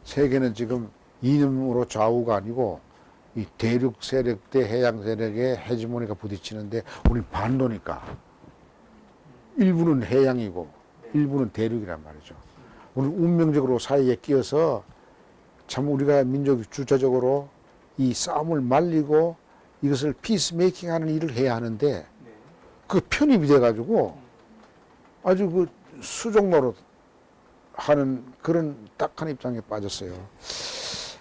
세계는 지금 이념으로 좌우가 아니고 이 대륙 세력 대 해양 세력의 헤지모니가 부딪히는데 우리 반도니까 일부는 해양이고 일부는 대륙이란 말이죠. 우리 운명적으로 사이에 끼어서 참 우리가 민족이 주체적으로 이 싸움을 말리고 이것을 피스메이킹하는 일을 해야 하는데 그 편입이 돼가지고 아주 그 수종 노릇 하는 그런 딱한 입장에 빠졌어요.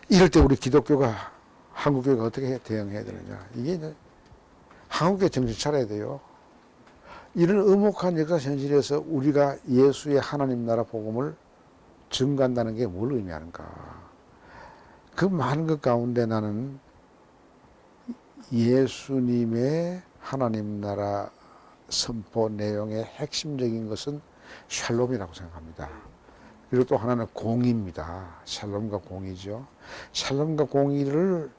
이럴 때 우리 기독교가 한국교회가 어떻게 대응해야 되느냐. 이게 이제 한국교회 정신 차려야 돼요. 이런 엄혹한 역사 현실에서 우리가 예수의 하나님 나라 복음을 증거한다는 게 뭘 의미하는가. 그 많은 것 가운데 나는 예수님의 하나님 나라 선포 내용의 핵심적인 것은 샬롬이라고 생각합니다. 그리고 또 하나는 공의입니다. 샬롬과 공의죠. 샬롬과 공의를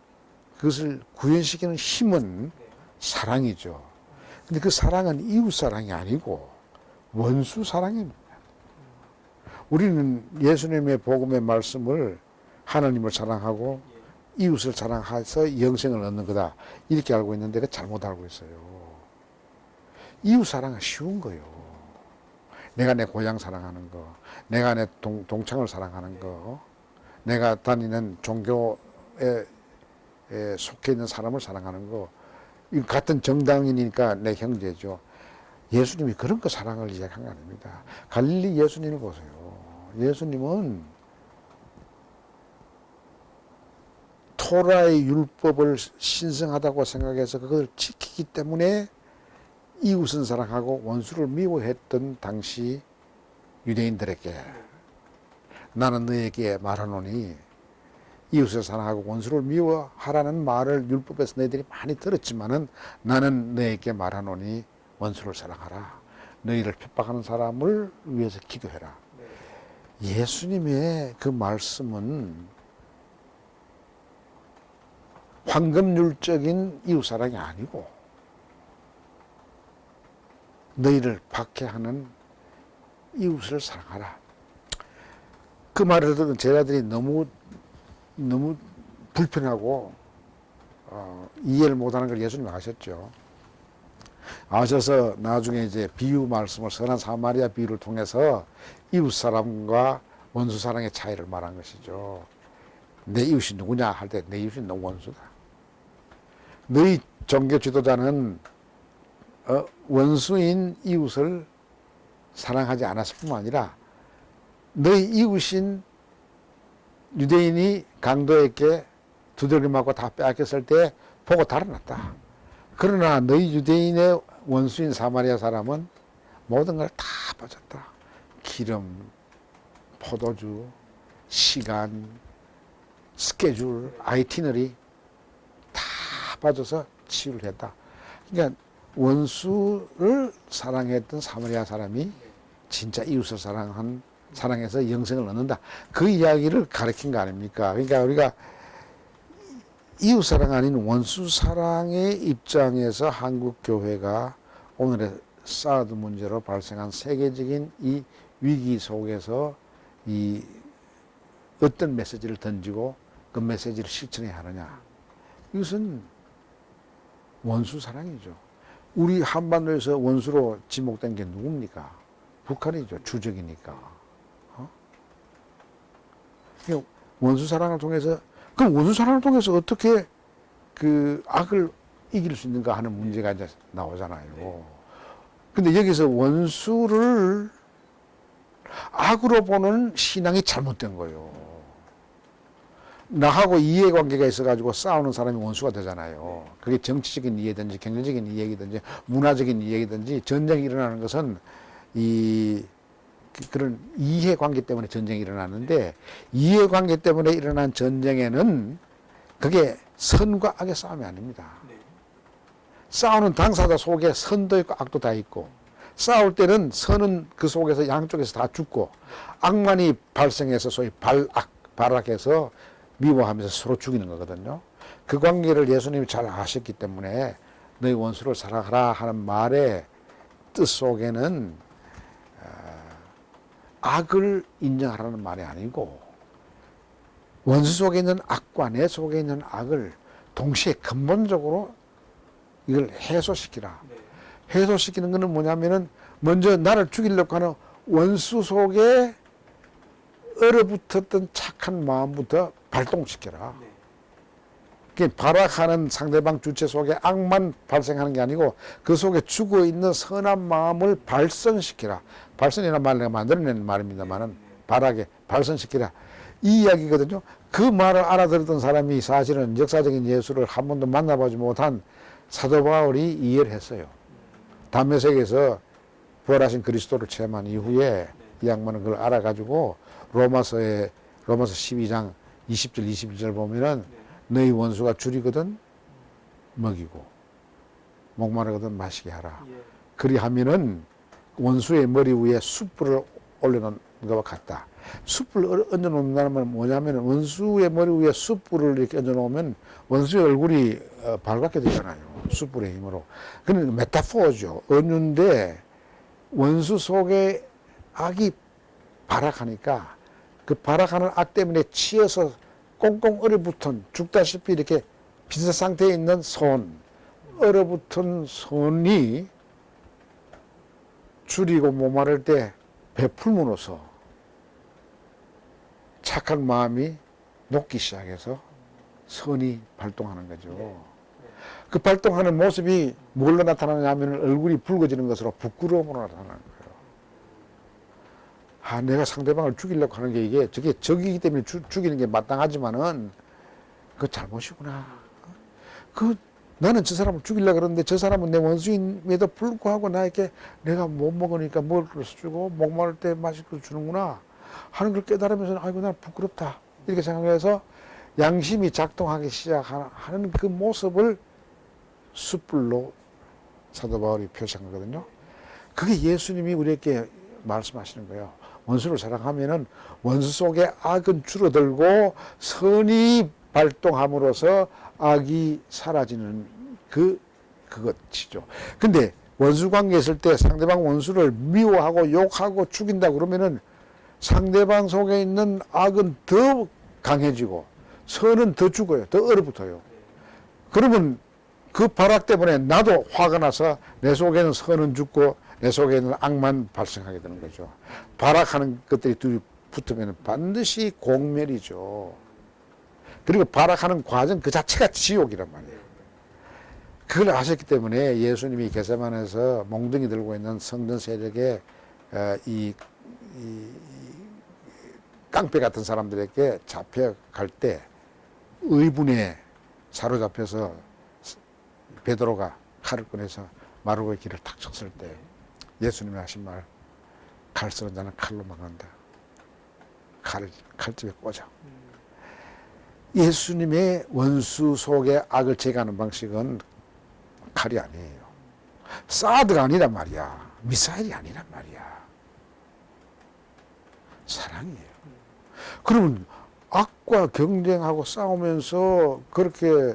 그것을 구현시키는 힘은 사랑이죠. 근데 그 사랑은 이웃 사랑이 아니고 원수 사랑입니다. 우리는 예수님의 복음의 말씀을 하나님을 사랑하고 이웃을 사랑해서 영생을 얻는 거다. 이렇게 알고 있는데 그 잘못 알고 있어요. 이웃 사랑은 쉬운 거예요. 내가 내 고향 사랑하는 거, 내가 내 동창을 사랑하는 거, 내가 다니는 종교에 속해 있는 사람을 사랑하는 거, 같은 정당인이니까 내 형제죠. 예수님이 그런 거 사랑을 이야기한 거 아닙니다. 갈릴리 예수님을 보세요. 예수님은 토라의 율법을 신성하다고 생각해서 그걸 지키기 때문에 이웃은 사랑하고 원수를 미워했던 당시 유대인들에게 나는 너에게 말하노니 이웃을 사랑하고 원수를 미워하라는 말을 율법에서 너희들이 많이 들었지만은 나는 너에게 말하노니 원수를 사랑하라. 너희를 핍박하는 사람을 위해서 기도해라. 예수님의 그 말씀은 황금률적인 이웃사랑이 아니고 너희를 박해하는 이웃을 사랑하라. 그 말을 듣는 제자들이 너무 불편하고 이해를 못하는 걸 예수님 아셨죠. 아셔서 나중에 이제 비유 말씀을 선한 사마리아 비유를 통해서 이웃 사람과 원수 사랑의 차이를 말한 것이죠. 내 이웃이 누구냐 할 때 내 이웃이 너 원수다. 너희 종교 지도자는 원수인 이웃을 사랑하지 않았을 뿐만 아니라 너희 이웃인 유대인이 강도에게 두들겨 맞고 다 빼앗겼을 때 보고 달아났다. 그러나 너희 유대인의 원수인 사마리아 사람은 모든 걸 다 빠졌다. 기름, 포도주, 시간, 스케줄, 아이티너리 다 빠져서 치유를 했다. 그러니까 원수를 사랑했던 사마리아 사람이 진짜 이웃을 사랑해서 영생을 얻는다. 그 이야기를 가르친 거 아닙니까? 그러니까 우리가 이웃 사랑 아닌 원수 사랑의 입장에서 한국 교회가 오늘의 사드 문제로 발생한 세계적인 이 위기 속에서 이 어떤 메시지를 던지고 그 메시지를 실천해야 하느냐. 이것은 원수 사랑이죠. 우리 한반도에서 원수로 지목된 게 누굽니까? 북한이죠. 주적이니까. 원수 사랑을 통해서, 그럼 원수 사랑을 통해서 어떻게 그 악을 이길 수 있는가 하는 문제가 이제 나오잖아요. 근데 여기서 원수를 악으로 보는 신앙이 잘못된 거예요. 나하고 이해관계가 있어가지고 싸우는 사람이 원수가 되잖아요. 그게 정치적인 이해든지 경제적인 이해이든지 문화적인 이해이든지 전쟁이 일어나는 것은 그런 이해관계 때문에 전쟁이 일어나는데 이해관계 때문에 일어난 전쟁에는 그게 선과 악의 싸움이 아닙니다. 싸우는 당사자 속에 선도 있고 악도 다 있고 싸울 때는 선은 그 속에서 양쪽에서 다 죽고 악만이 발생해서 소위 발악해서 미워하면서 서로 죽이는 거거든요. 그 관계를 예수님이 잘 아셨기 때문에 너희 원수를 사랑하라 하는 말의 뜻 속에는 악을 인정하라는 말이 아니고 원수 속에 있는 악과 내 속에 있는 악을 동시에 근본적으로 이걸 해소시키라. 네. 해소시키는 것은 뭐냐면은 먼저 나를 죽이려고 하는 원수 속에 얼어붙었던 착한 마음부터 발동시켜라. 네. 그게 발악하는 상대방 주체 속에 악만 발생하는 게 아니고 그 속에 죽어 있는 선한 마음을 발선시키라. 발선이라는 말을 내가 만들어낸 말입니다만은 발악에 발선시키라. 이 이야기거든요. 그 말을 알아들었던 사람이 사실은 역사적인 예수를 한 번도 만나보지 못한 사도 바울이 이해를 했어요. 담메색에서 부활하신 그리스도를 체험한 이후에 이 양반은 그걸 알아가지고 로마서 12장 20절 21절 보면은 너희 원수가 줄이거든 먹이고 목마르거든 마시게 하라. 예. 그리하면은 원수의 머리 위에 숯불을 올려놓은 것과 같다. 숯불을 얹어놓는다는 말은 뭐냐면 원수의 머리 위에 숯불을 이렇게 얹어놓으면 원수의 얼굴이 밝게 되잖아요. 숯불의 힘으로. 그는 메타포죠. 은유인데 원수 속에 악이 발악하니까 그 발악하는 악 때문에 치여서 꽁꽁 얼어붙은 죽다시피 이렇게 빈사 상태에 있는 손, 얼어붙은 손이 줄이고 목마를 때 베풀므로써 착한 마음이 녹기 시작해서 선이 발동하는 거죠. 그 발동하는 모습이 뭘로 나타나냐면 얼굴이 붉어지는 것으로 부끄러움으로 나타나는 거예요. 아, 내가 상대방을 죽이려고 하는 게 이게 저게 적이기 때문에 죽이는 게 마땅하지만은 그 잘못이구나. 나는 저 사람을 죽이려고 그러는데 저 사람은 내 원수임에도 불구하고 나에게 내가 못 먹으니까 먹을 것을 주고 목마를 때 마실 것을 주는구나 하는 걸 깨달으면서 아이고 난 부끄럽다 이렇게 생각해서 양심이 작동하기 시작하는 그 모습을 숯불로 사도 바울이 표시한 거거든요. 그게 예수님이 우리에게 말씀하시는 거예요. 원수를 사랑하면은 원수 속에 악은 줄어들고 선이 발동함으로써 악이 사라지는 그것이죠. 근데 원수 관계에 있을 때 상대방 원수를 미워하고 욕하고 죽인다 그러면은 상대방 속에 있는 악은 더 강해지고 선은 더 죽어요. 더 얼어붙어요. 그러면 그 발악 때문에 나도 화가 나서 내 속에는 선은 죽고 내 속에는 악만 발생하게 되는 거죠. 발악하는 것들이 둘이 붙으면 반드시 공멸이죠. 그리고 발악하는 과정 그 자체가 지옥이란 말이에요. 그걸 아셨기 때문에 예수님이 겟세마네에서 몽둥이 들고 있는 성전 세력의 이 깡패 같은 사람들에게 잡혀갈 때 의분에 사로잡혀서 베드로가 칼을 꺼내서 마르고의 길을 탁 쳤을 때 예수님이 하신 말, 칼 쓰는 자는 칼로 막는다. 칼집에 꽂아. 예수님의 원수 속의 악을 제거하는 방식은 칼이 아니에요. 사드가 아니란 말이야. 미사일이 아니란 말이야. 사랑이에요. 그러면 악과 경쟁하고 싸우면서 그렇게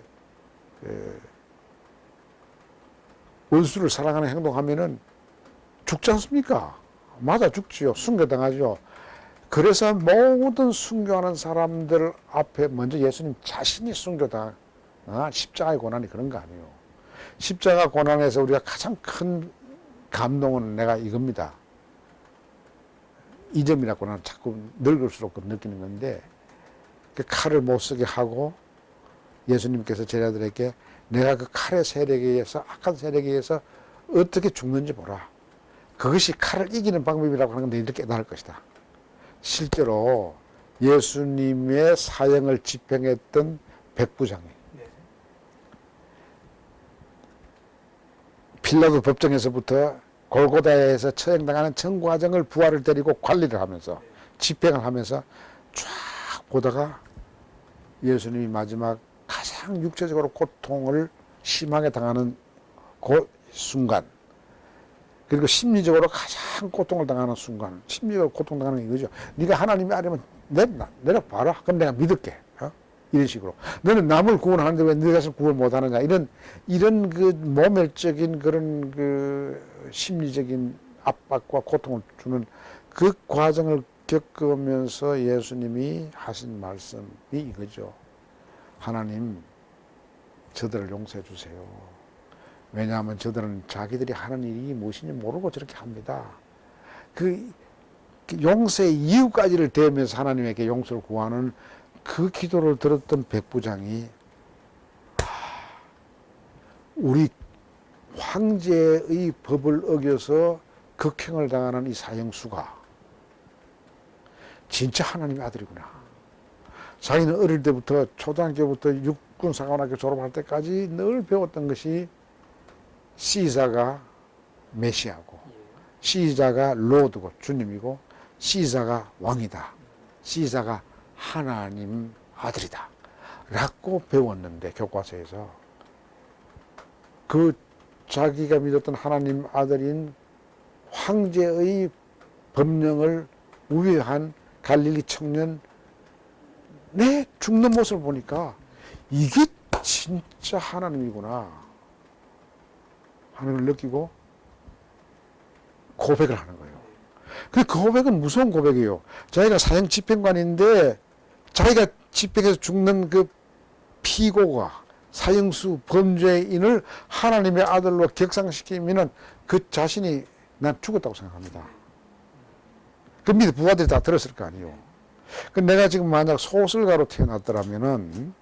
원수를 사랑하는 행동하면은 죽지 않습니까? 맞아 죽지요. 순교당하죠. 그래서 모든 순교하는 사람들 앞에 먼저 예수님 자신이 순교당, 십자가의 고난이 그런 거 아니에요. 십자가 고난에서 우리가 가장 큰 감동은 내가 이겁니다. 이 점이라고 나는 자꾸 늙을수록 느끼는 건데, 그 칼을 못 쓰게 하고 예수님께서 제자들에게 내가 그 칼의 세력에 의해서, 악한 세력에 의해서 어떻게 죽는지 보라. 그것이 칼을 이기는 방법이라고 하는 건데 이렇게 깨달을 것이다. 실제로 예수님의 사형을 집행했던 백부장이 필라도 법정에서부터 골고다에서 처형당하는 전 과정을 부하를 데리고 관리를 하면서 집행을 하면서 쫙 보다가 예수님이 마지막 가장 육체적으로 고통을 심하게 당하는 그 순간, 그리고 심리적으로 가장 고통을 당하는 순간, 심리적으로 고통당하는 이거죠. 네가 하나님이 아니면 내려봐라. 그럼 내가 믿을게. 이런 식으로. 너는 남을 구원하는데 왜 네가 구원 못하느냐. 이런 그 모멸적인 그런 그 심리적인 압박과 고통을 주는 그 과정을 겪으면서 예수님이 하신 말씀이 이거죠. 하나님, 저들을 용서해 주세요. 왜냐하면 저들은 자기들이 하는 일이 무엇인지 모르고 저렇게 합니다. 그 용서의 이유까지를 대면서 하나님에게 용서를 구하는 그 기도를 들었던 백부장이 우리 황제의 법을 어겨서 극형을 당하는 이 사형수가 진짜 하나님의 아들이구나. 자기는 어릴 때부터 초등학교부터 육군사관학교 졸업할 때까지 늘 배웠던 것이 시자가 메시아고, 시자가 로드고 주님이고, 시자가 왕이다, 시자가 하나님 아들이다 라고 배웠는데, 교과서에서 그 자기가 믿었던 하나님 아들인 황제의 법령을 우회한 갈릴리 청년 내 죽는 모습을 보니까 이게 진짜 하나님이구나 하는 걸 느끼고 고백을 하는 거예요. 그 고백은 무서운 고백이에요. 자기가 사형 집행관인데 자기가 집행해서 죽는 그 피고가, 사형수, 범죄인을 하나님의 아들로 격상시키면은 그 자신이 난 죽었다고 생각합니다. 그 밑에 부하들이 다 들었을 거 아니에요. 그 내가 지금 만약 소설가로 태어났더라면은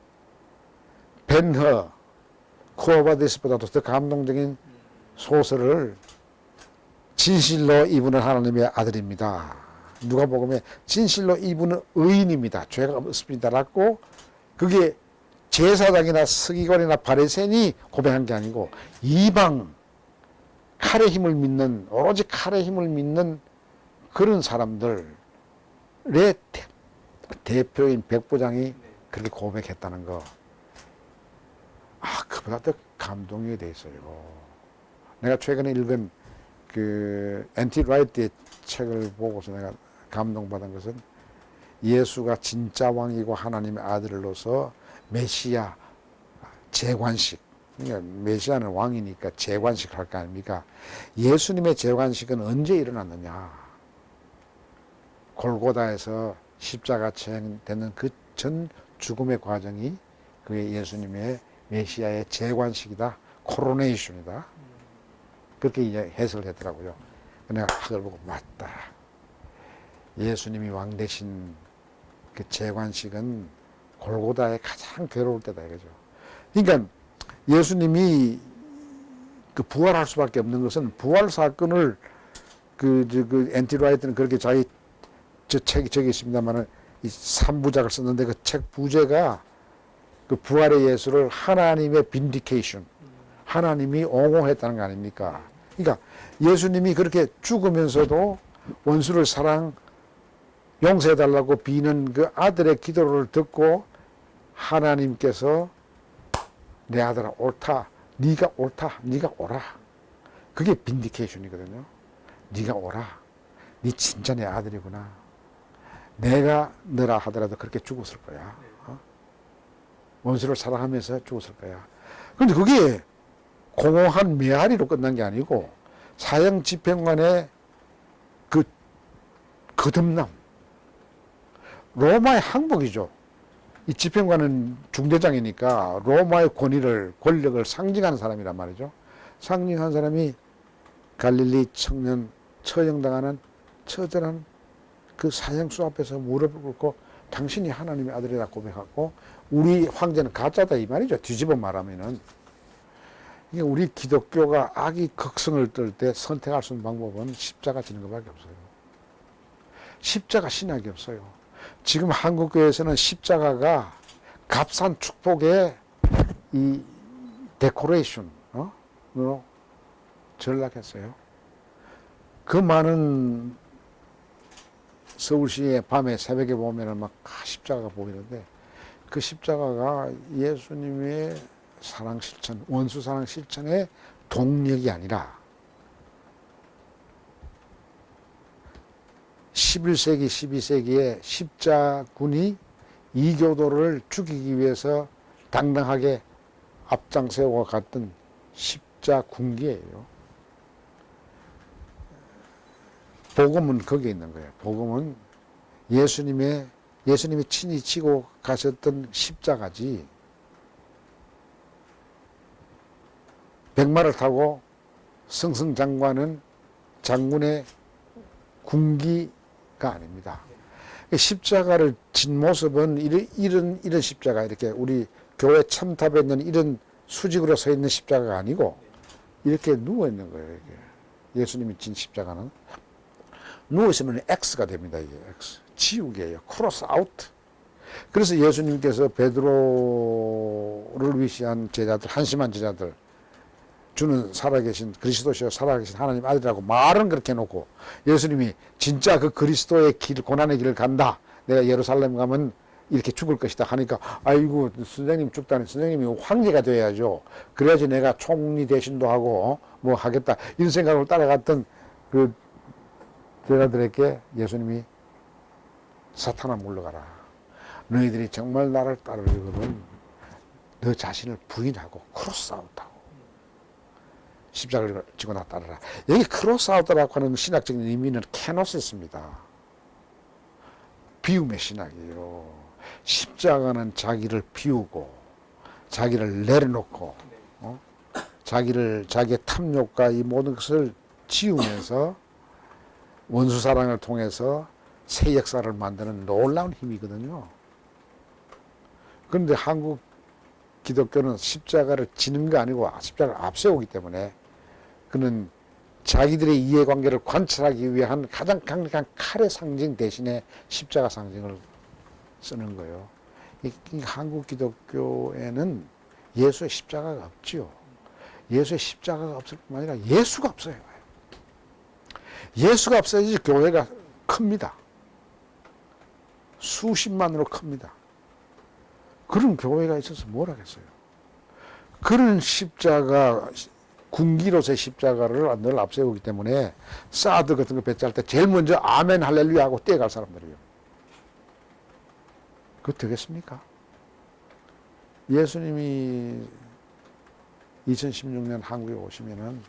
벤허, 쿠어바디스보다도 더 감동적인 소설을 진실로 이분은 하나님의 아들입니다. 누가복음에 진실로 이분은 의인입니다. 죄가 없습니다라고 그게 제사장이나 서기관이나 바리새인이 고백한 게 아니고 이방 칼의 힘을 믿는, 오로지 칼의 힘을 믿는 그런 사람들의 대표인 백부장이 그렇게 고백했다는 거. 그보다 더 감동이 돼 있어요. 내가 최근에 읽은 그 앤티 라이트의 책을 보고서 내가 감동받은 것은 예수가 진짜 왕이고 하나님의 아들로서 메시아 재관식, 그러니까 메시아는 왕이니까 재관식 할 거 아닙니까? 예수님의 재관식은 언제 일어났느냐? 골고다에서 십자가 처형되는 그 전 죽음의 과정이 그게 예수님의 메시아의 재관식이다, 코로네이션이다. 그렇게 이제 해석을 했더라고요. 내가 그걸 보고 맞다. 예수님이 왕 되신 그 재관식은 골고다에 가장 괴로울 때다 이거죠. 그러니까 예수님이 그 부활할 수밖에 없는 것은 부활 사건을 그 앤티라이트는 그렇게 자기 저 책이 저기 있습니다만은 이 3부작을 썼는데 그 책 부제가 그 부활의 예수를 하나님의 빈디케이션, 하나님이 옹호했다는 거 아닙니까? 그러니까 예수님이 그렇게 죽으면서도 원수를 용서해달라고 비는 그 아들의 기도를 듣고 하나님께서 내 아들아 옳다, 네가 옳다, 네가 오라. 그게 빈디케이션이거든요. 네가 오라. 네 진짜 내 아들이구나. 내가 너라 하더라도 그렇게 죽었을 거야. 원수를 사랑하면서 죽었을 거야. 그런데 그게 공허한 메아리로 끝난 게 아니고 사형 집행관의 그 거듭남, 로마의 항복이죠. 이 집행관은 중대장이니까 로마의 권력을 상징하는 사람이란 말이죠. 상징한 사람이 갈릴리 청년 처형당하는 처절한 그 사형수 앞에서 무릎을 꿇고 당신이 하나님의 아들이라 고백하고 우리 황제는 가짜다 이 말이죠. 뒤집어 말하면은. 우리 기독교가 악이 극성을 떨 때 선택할 수 있는 방법은 십자가 지는 것밖에 없어요. 십자가 신학이 없어요. 지금 한국교회에서는 십자가가 값싼 축복의 이 데코레이션, 으로 전락했어요. 그 많은 서울시의 밤에 새벽에 보면은 막 십자가가 보이는데 그 십자가가 예수님의 사랑 실천, 원수 사랑 실천의 동력이 아니라 11세기, 12세기에 십자군이 이교도를 죽이기 위해서 당당하게 앞장세워 갔던 십자군기예요. 복음은 거기에 있는 거예요. 복음은 예수님이 친히 지고 가셨던 십자가지, 백마를 타고 승승장구하는 장군의 군기가 아닙니다. 십자가를 진 모습은 이런 십자가, 이렇게 우리 교회 첨탑에 있는 이런 수직으로 서 있는 십자가가 아니고 이렇게 누워 있는 거예요. 이게. 예수님이 진 십자가는 누워 있으면 X가 됩니다. 이게 X. 지우개예요. 크로스 아웃. 그래서 예수님께서 베드로를 위시한 제자들, 한심한 제자들, 주는 살아계신 그리스도시요 살아계신 하나님 아들이라고 말은 그렇게 해놓고, 예수님이 진짜 그 그리스도의 길, 고난의 길을 간다, 내가 예루살렘 가면 이렇게 죽을 것이다 하니까, 아이고 선생님 죽다니, 선생님이 황제가 되어야죠, 그래야지 내가 총리 대신도 하고 뭐 하겠다, 이런 생각을 따라갔던 그 제자들에게 예수님이 사탄아 물러가라, 너희들이 정말 나를 따르려면 너 자신을 부인하고 크로스아웃하고 십자가를 지고 나 따르라. 여기 크로스아웃이라고 하는 신학적인 의미는 케노시스입니다. 비움의 신학이에요. 십자가는 자기를 비우고 자기를 내려놓고 자기의 탐욕과 이 모든 것을 지우면서 원수 사랑을 통해서 새 역사를 만드는 놀라운 힘이거든요. 그런데 한국 기독교는 십자가를 지는 거 아니고 십자가를 앞세우기 때문에, 그는 자기들의 이해관계를 관찰하기 위한 가장 강력한 칼의 상징 대신에 십자가 상징을 쓰는 거예요. 한국 기독교에는 예수의 십자가가 없지요. 예수의 십자가가 없을 뿐만 아니라 예수가 없어요. 예수가 없어야지 교회가 큽니다. 수십만으로 큽니다. 그런 교회가 있어서 뭘 하겠어요. 그런 십자가, 군기로서의 십자가를 늘 앞세우기 때문에 사드 같은 거 배치할 때 제일 먼저 아멘 할렐루야 하고 뛰어갈 사람들이에요. 그거 되겠습니까? 예수님이 2016년 한국에 오시면은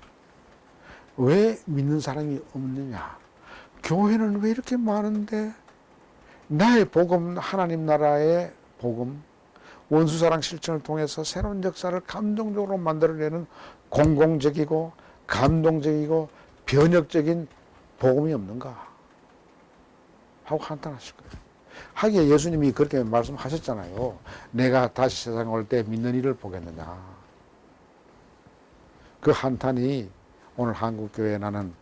왜 믿는 사람이 없느냐? 교회는 왜 이렇게 많은데 나의 복음, 하나님 나라의 복음, 원수사랑 실천을 통해서 새로운 역사를 감동적으로 만들어내는 공공적이고 감동적이고 변혁적인 복음이 없는가 하고 한탄하실 거예요. 하기에 예수님이 그렇게 말씀하셨잖아요. 내가 다시 세상에 올 때 믿는 이를 보겠느냐. 그 한탄이 오늘 한국교회에, 나는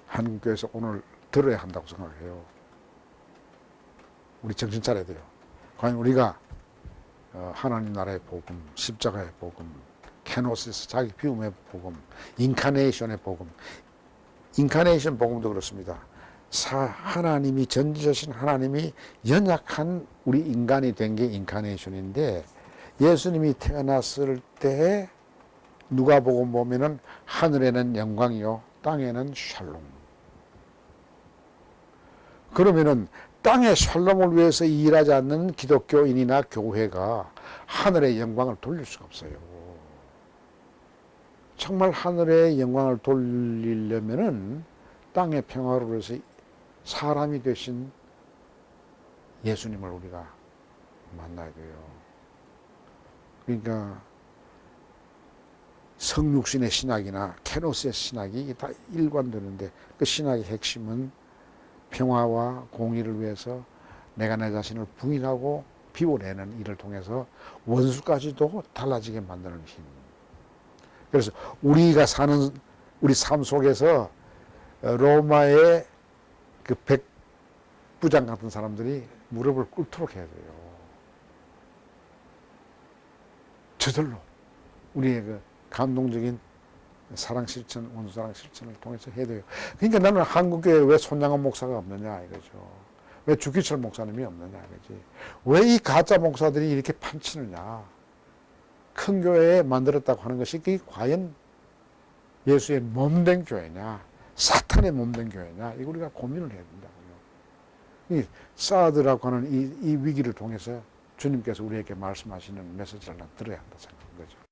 한국교회에서 오늘 들어야 한다고 생각을 해요. 우리 정신 차려야 돼요. 과연 우리가 하나님 나라의 복음, 십자가의 복음, 케노시스, 자기 비움의 복음, 인카네이션의 복음, 인카네이션 복음도 그렇습니다. 하나님이, 전지자신 하나님이 연약한 우리 인간이 된 게 인카네이션인데, 예수님이 태어났을 때 누가복음 보면은 하늘에는 영광이요 땅에는 샬롬. 그러면은 땅의 샬롬을 위해서 일하지 않는 기독교인이나 교회가 하늘의 영광을 돌릴 수가 없어요. 정말 하늘의 영광을 돌리려면은 땅의 평화를 위해서 사람이 되신 예수님을 우리가 만나야 돼요. 그러니까 성육신의 신학이나 케노스의 신학이 다 일관되는데, 그 신학의 핵심은 평화와 공의를 위해서 내가 내 자신을 부인하고 비워내는 일을 통해서 원수까지도 달라지게 만드는 힘. 그래서 우리가 사는 우리 삶 속에서 로마의 그 백부장 같은 사람들이 무릎을 꿇도록 해야 돼요. 저절로 우리의 그 감동적인 사랑 실천, 원수사랑 실천을 통해서 해야 돼요. 그러니까 나는 한국교회에 왜 손양원 목사가 없느냐 이거죠. 왜 주기철 목사님이 없느냐 이거지. 왜 이 가짜 목사들이 이렇게 판치느냐. 큰 교회에 만들었다고 하는 것이 그게 과연 예수의 몸된 교회냐, 사탄의 몸된 교회냐, 이거 우리가 고민을 해야 된다고요. 이 사드라고 하는 이 위기를 통해서 주님께서 우리에게 말씀하시는 메시지를 들어야 한다 생각한 거죠.